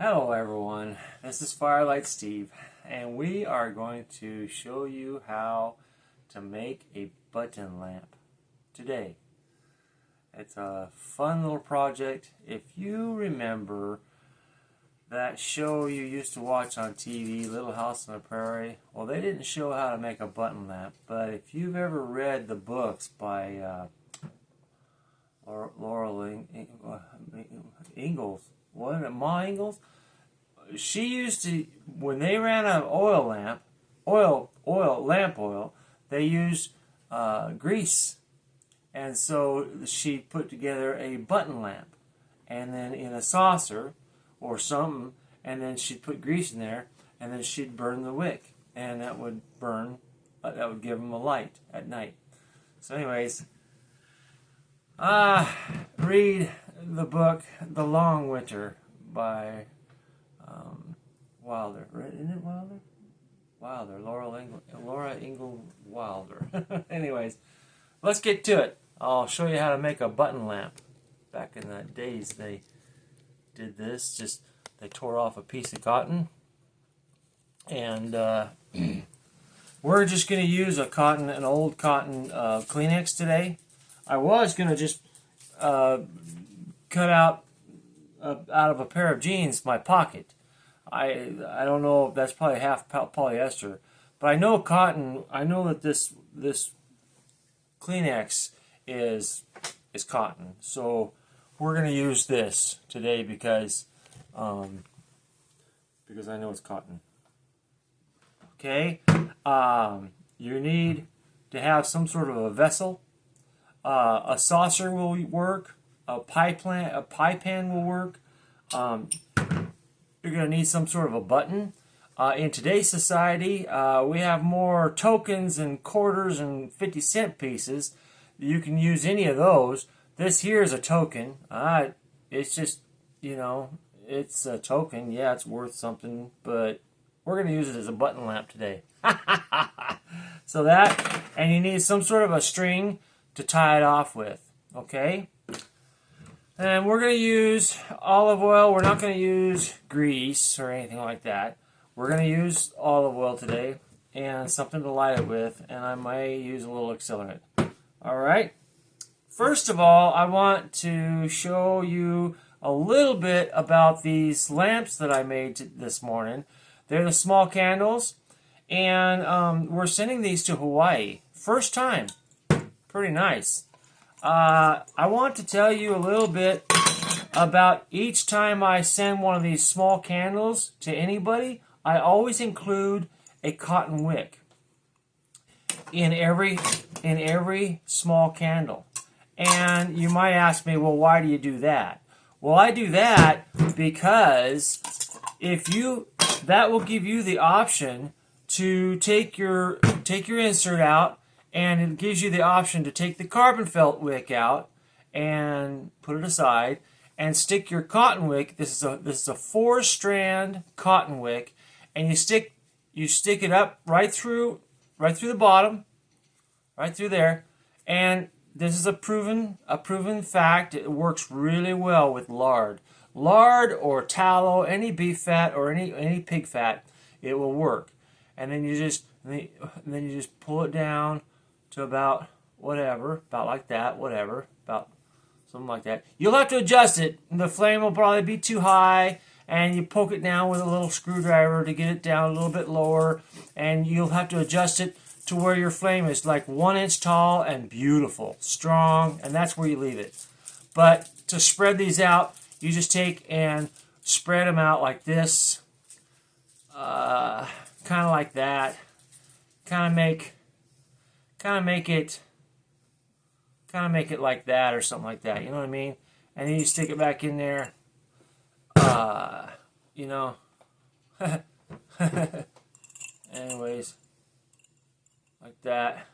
Hello everyone, this is Firelight Steve, and we are going to show you how to make a button lamp today. It's a fun little project. If you remember that show you used to watch on TV, Little House on the Prairie, well, they didn't show how to make a button lamp, but if you've ever read the books by Laurel Ingalls, what, Ma Ingalls? She used to, when they ran out of lamp oil, they used grease, and so she put together a button lamp, and then in a saucer or something, and then she'd put grease in there, and then she'd burn the wick, and that would burn, that would give them a light at night. So anyways, read the book The Long Winter by Wilder. Isn't it Wilder? Wilder. Laura Ingalls Wilder. Anyways, let's get to it. I'll show you how to make a button lamp. Back in the days they did this. Just they tore off a piece of cotton, and we're just going to use an old cotton Kleenex today. I was going to just cut out of a pair of jeans my pocket. I don't know if that's probably half polyester, but I know cotton. I know that this Kleenex is cotton, so we're going to use this today because I know it's cotton. Okay, you need to have some sort of a vessel. A saucer will work. A pie pan will work. You're going to need some sort of a button. In today's society, we have more tokens and quarters and 50-cent pieces. You can use any of those. This here is a token. It's just, it's a token. Yeah, it's worth something, but we're going to use it as a button lamp today. So that, and you need some sort of a string to tie it off with, okay? And we're going to use olive oil. We're not going to use grease or anything like that. We're going to use olive oil today and something to light it with, and I may use a little accelerant. All right. First of all, I want to show you a little bit about these lamps that I made this morning. They're the small candles, and we're sending these to Hawaii. First time. Pretty nice. I want to tell you a little bit about each time I send one of these small candles to anybody. I always include a cotton wick in every small candle. And you might ask me, well, why do you do that? Well, I do that because that will give you the option to take your insert out, and it gives you the option to take the carbon felt wick out and put it aside and stick your cotton wick. This is a 4-strand cotton wick, and you stick it up right through the bottom, right through there. And this is a proven fact. It works really well with lard or tallow, any beef fat or any pig fat. It will work. And then you just pull it down to about like that, about something like that. You'll have to adjust it. The flame will probably be too high, and you poke it down with a little screwdriver to get it down a little bit lower, and you'll have to adjust it to where your flame is like 1 inch tall and beautiful, strong, and that's where you leave it. But to spread these out, you just take and spread them out like this, kind of like that, kind of make it like that or something like that, you know what I mean? And then you stick it back in there, anyways, like that,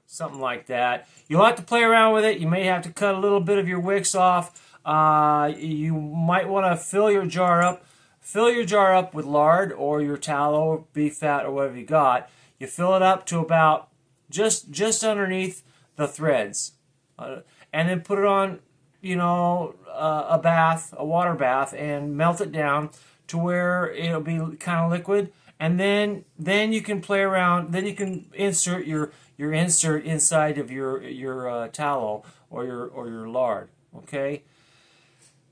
something like that. You'll have to play around with it. You may have to cut a little bit of your wicks off. You might want to fill your jar up with lard or your tallow or beef fat or whatever you got. You fill it up to about just underneath the threads, and then put it on a bath, a water bath, and melt it down to where it'll be kind of liquid, and then you can play around. Then you can insert your insert inside of your tallow or your lard. Okay,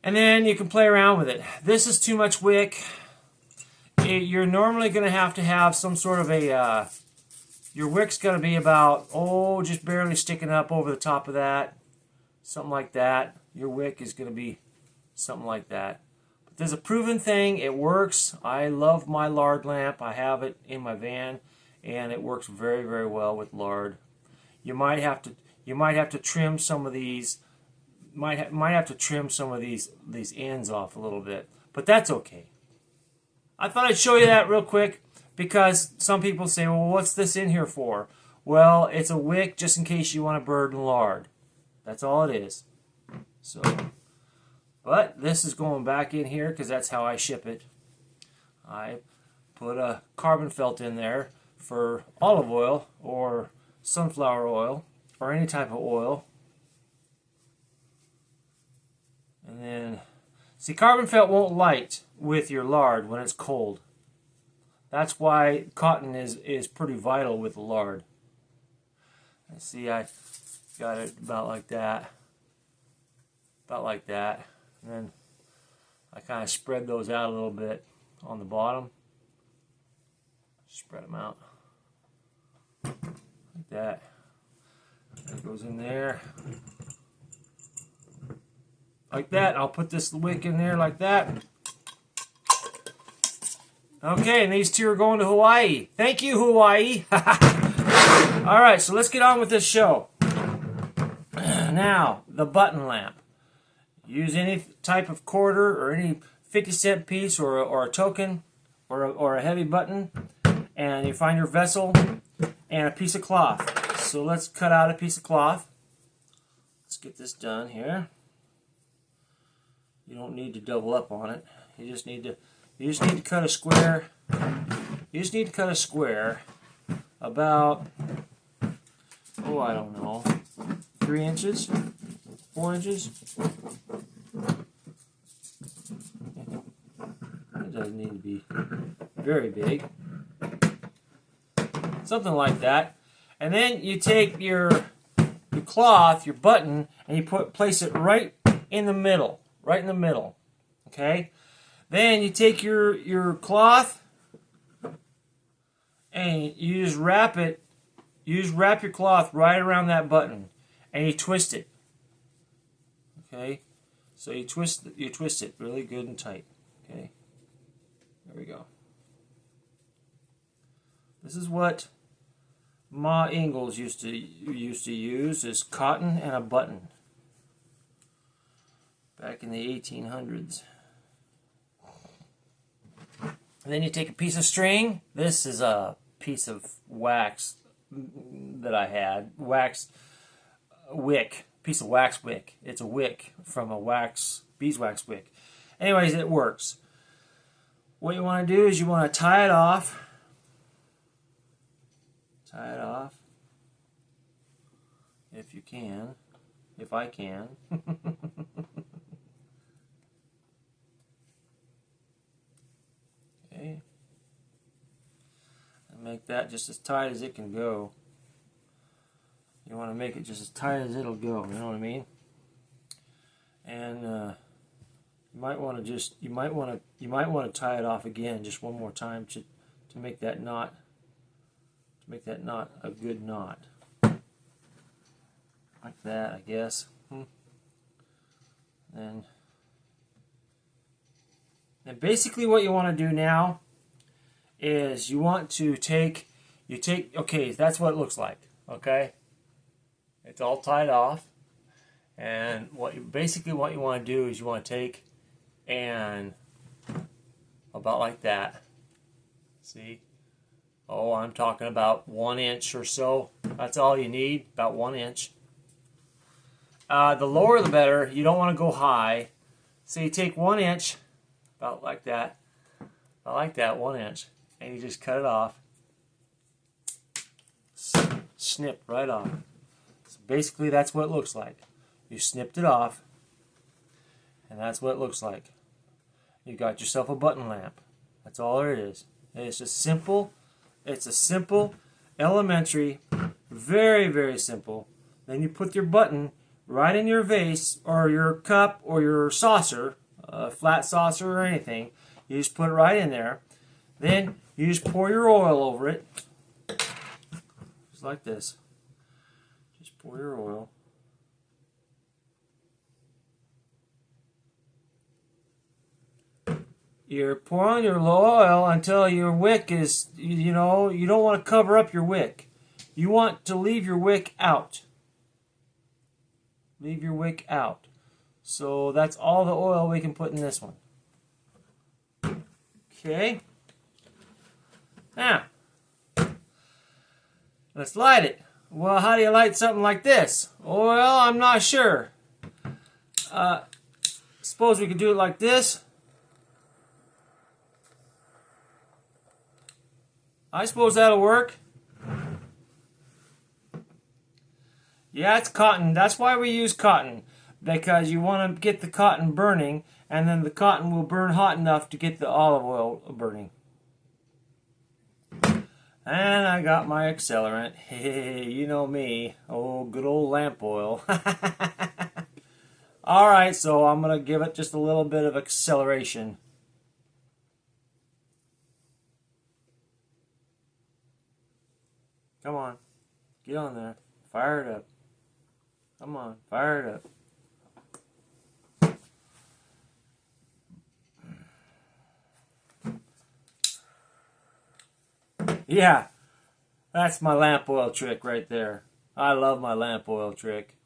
and then you can play around with it. This is too much wick. You're normally going to have some sort of a your wick's going to be about just barely sticking up over the top of that, something like that. Your wick is going to be something like that. But there's a proven thing. It works. I love my lard lamp. I have it in my van, and it works very, very well with lard. You might have to trim some of these. Might have to trim some of these ends off a little bit, but that's okay. I thought I'd show you that real quick because some people say, well, what's this in here for? Well, it's a wick just in case you want to burn lard. That's all it is. So, but this is going back in here because that's how I ship it. I put a carbon felt in there for olive oil or sunflower oil or any type of oil. And then, see, carbon felt won't light with your lard when it's cold. That's why cotton is pretty vital with the lard. And see, I got it about like that. About like that. And then I kind of spread those out a little bit on the bottom. Spread them out. Like that. That goes in there. Like that. I'll put this wick in there like that. Okay, and these two are going to Hawaii. Thank you, Hawaii. Alright, so let's get on with this show. Now, the button lamp. Use any type of quarter or any 50-cent piece or a token or a heavy button. And you find your vessel and a piece of cloth. So let's cut out a piece of cloth. Let's get this done here. You don't need to double up on it. You just need to cut a square. You just need to cut a square about, I don't know, 3 inches, 4 inches. It doesn't need to be very big. Something like that. And then you take your cloth, your button, and you place it right in the middle. Right in the middle. Okay? Then you take your cloth and you just wrap it. You just wrap your cloth right around that button and you twist it. Okay? So you twist it really good and tight. Okay? There we go. This is what Ma Ingalls used to use, is cotton and a button. Back in the 1800s. And then you take a piece of string. This is a piece of wax that I had. Wax wick. Piece of wax wick. It's a wick from a beeswax wick. Anyways, it works. What you want to do is you want to tie it off. Tie it off. If you can. If I can. Okay. And make that just as tight as it can go. You want to make it just as tight as it'll go, you know what I mean? And you might want to tie it off again just one more time to make that knot a good knot. Like that, I guess. And basically what you want to do now is you want to take, okay, that's what it looks like, okay? It's all tied off. And what you want to do is you want to take and about like that. See? Oh, I'm talking about 1 inch or so. That's all you need, about 1 inch. The lower the better. You don't want to go high. So you take 1 inch, about like that. I like that, 1 inch. And you just cut it off. Snip right off. So basically that's what it looks like. You snipped it off. And that's what it looks like. You got yourself a button lamp. That's all it is. It's just simple. It's a simple, elementary, very, very simple. Then you put your button right in your vase or your cup or your saucer, a flat saucer or anything. You just put it right in there. Then you just pour your oil over it. Just like this. Just pour your oil. You're pouring your oil until your wick is, you know, you don't want to cover up your wick. You want to leave your wick out. Leave your wick out. So that's all the oil we can put in this one. Okay. Now, let's light it. Well, how do you light something like this? Well, I'm not sure. Suppose we could do it like this. I suppose that'll work. Yeah, it's cotton. That's why we use cotton. Because you want to get the cotton burning, and then the cotton will burn hot enough to get the olive oil burning. And I got my accelerant. Hey, you know me. Oh, good old lamp oil. Alright, so I'm going to give it just a little bit of acceleration. Come on. Get on there. Fire it up. Come on. Fire it up. Yeah. That's my lamp oil trick right there. I love my lamp oil trick.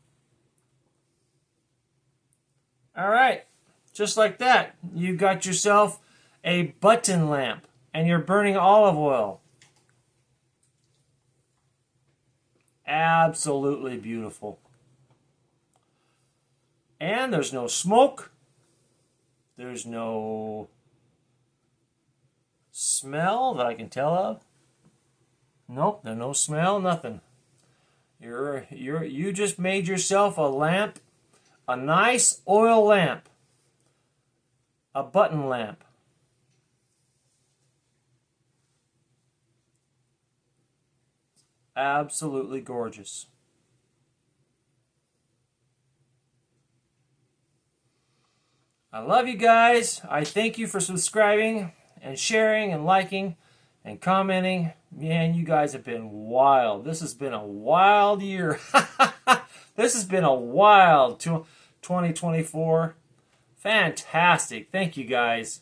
Alright. Just like that. You got yourself a button lamp. And you're burning olive oil. Absolutely beautiful. And there's no smoke. There's no smell that I can tell of. Nope, there's no smell, nothing. You just made yourself a lamp, a nice oil lamp, a button lamp. Absolutely gorgeous. I love you guys. I thank you for subscribing and sharing and liking and commenting. Man, you guys have been wild. This has been a wild year. This has been a wild 2024. Fantastic. Thank you guys.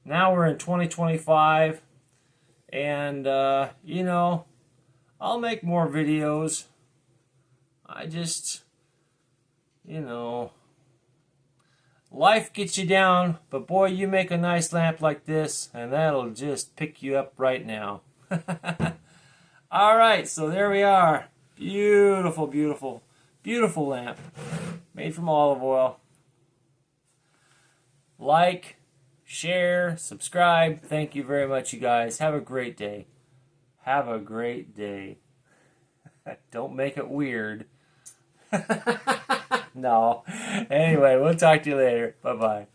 Now we're in 2025. And, you know, I'll make more videos. I just, you know, life gets you down, but boy, you make a nice lamp like this, and that'll just pick you up right now. Alright, so there we are. Beautiful, beautiful, beautiful lamp. Made from olive oil. Like, share, subscribe. Thank you very much, you guys. Have a great day. Have a great day. Don't make it weird. No. Anyway, we'll talk to you later. Bye-bye.